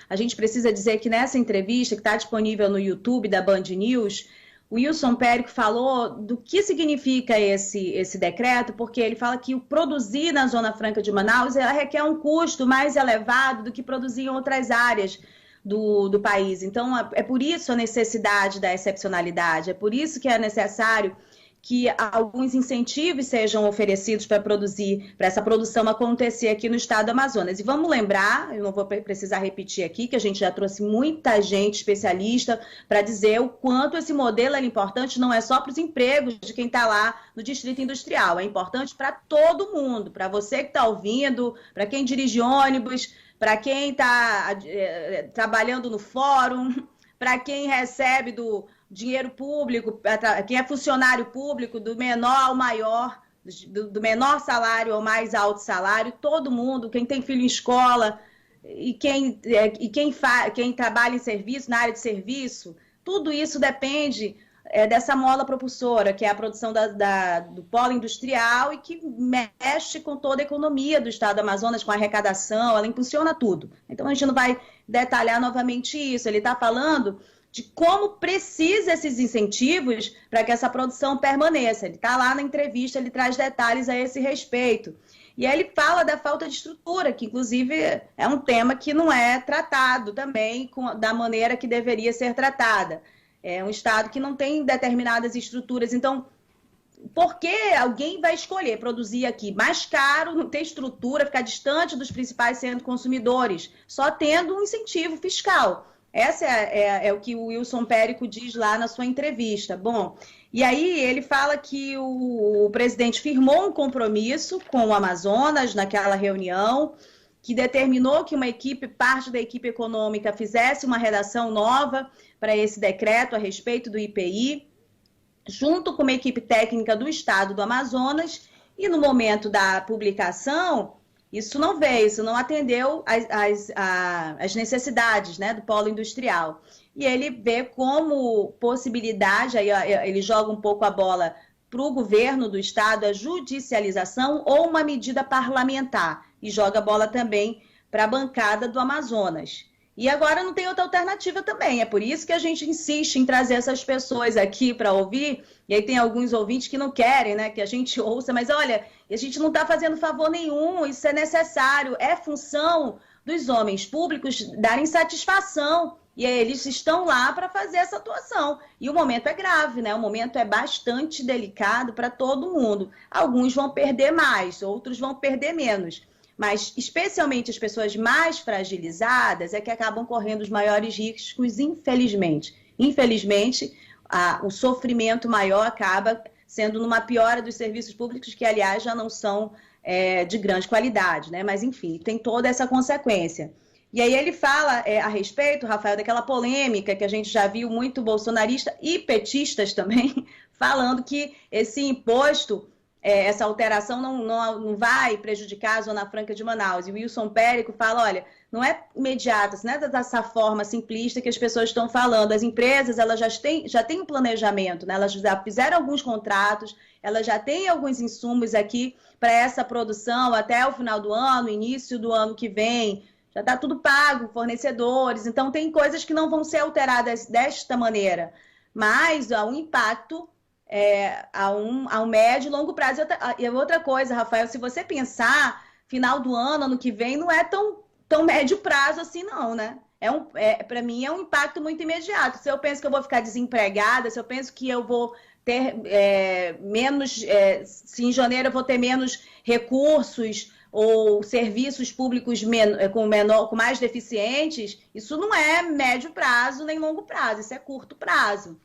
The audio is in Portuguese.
a gente precisa dizer que nessa entrevista, que está disponível no YouTube da Band News, o Wilson Périco falou do que significa esse decreto, porque ele fala que o produzir na Zona Franca de Manaus requer um custo mais elevado do que produzir em outras áreas do país. Então, é por isso a necessidade da excepcionalidade, é por isso que é necessário que alguns incentivos sejam oferecidos para produzir, para essa produção acontecer aqui no estado do Amazonas. E vamos lembrar, eu não vou precisar repetir aqui, que a gente já trouxe muita gente especialista para dizer o quanto esse modelo é importante, não é só para os empregos de quem está lá no Distrito Industrial, é importante para todo mundo, para você que está ouvindo, para quem dirige ônibus, para quem está trabalhando no fórum, para quem recebe do dinheiro público, quem é funcionário público, do menor ao maior, do menor salário ao mais alto salário, todo mundo, quem tem filho em escola e quem trabalha em serviço, na área de serviço, tudo isso depende dessa mola propulsora, que é a produção do polo industrial e que mexe com toda a economia do estado do Amazonas, com a arrecadação, ela impulsiona tudo. Então, a gente não vai detalhar novamente isso. Ele está falando de como precisa esses incentivos para que essa produção permaneça. Ele está lá na entrevista, ele traz detalhes a esse respeito. E aí ele fala da falta de estrutura, que inclusive é um tema que não é tratado também da maneira que deveria ser tratada. É um estado que não tem determinadas estruturas. Então, por que alguém vai escolher produzir aqui mais caro, não ter estrutura, ficar distante dos principais centros consumidores, só tendo um incentivo fiscal? Essa é o que o Wilson Périco diz lá na sua entrevista. Bom, e aí ele fala que o presidente firmou um compromisso com o Amazonas naquela reunião, que determinou que parte da equipe econômica fizesse uma redação nova para esse decreto a respeito do IPI, junto com uma equipe técnica do estado do Amazonas, e no momento da publicação, isso não veio, isso não atendeu às necessidades, né, do polo industrial. E ele vê como possibilidade, aí ele joga um pouco a bola para o governo do estado, a judicialização ou uma medida parlamentar, e joga a bola também para a bancada do Amazonas. E agora não tem outra alternativa também, é por isso que a gente insiste em trazer essas pessoas aqui para ouvir, e aí tem alguns ouvintes que não querem, né, que a gente ouça, mas olha, a gente não está fazendo favor nenhum, isso é necessário, é função dos homens públicos darem satisfação, e eles estão lá para fazer essa atuação. E o momento é grave, né? O momento é bastante delicado para todo mundo. Alguns vão perder mais, outros vão perder menos. Mas, especialmente as pessoas mais fragilizadas, é que acabam correndo os maiores riscos, infelizmente. Infelizmente, o sofrimento maior acaba sendo numa piora dos serviços públicos, que, aliás, já não são de grande qualidade, né? Mas, enfim, tem toda essa consequência. E aí ele fala a respeito, Rafael, daquela polêmica que a gente já viu muito bolsonarista e petistas também, falando que esse imposto, essa alteração não vai prejudicar a Zona Franca de Manaus. E o Wilson Périco fala, olha, não é imediato, não é dessa forma simplista que as pessoas estão falando. As empresas, elas já têm um planejamento, né? Elas já fizeram alguns contratos, elas já têm alguns insumos aqui para essa produção até o final do ano, início do ano que vem. Já está tudo pago, fornecedores, então tem coisas que não vão ser alteradas desta maneira, mas há um impacto a um médio e longo prazo. E outra coisa, Rafael, se você pensar, final do ano que vem, não é tão médio prazo assim não, né? Para mim é um impacto muito imediato. Se eu penso que eu vou ficar desempregada, se eu penso que eu vou ter menos, se em janeiro eu vou ter menos recursos, ou serviços públicos com mais deficientes, isso não é médio prazo nem longo prazo, isso é curto prazo.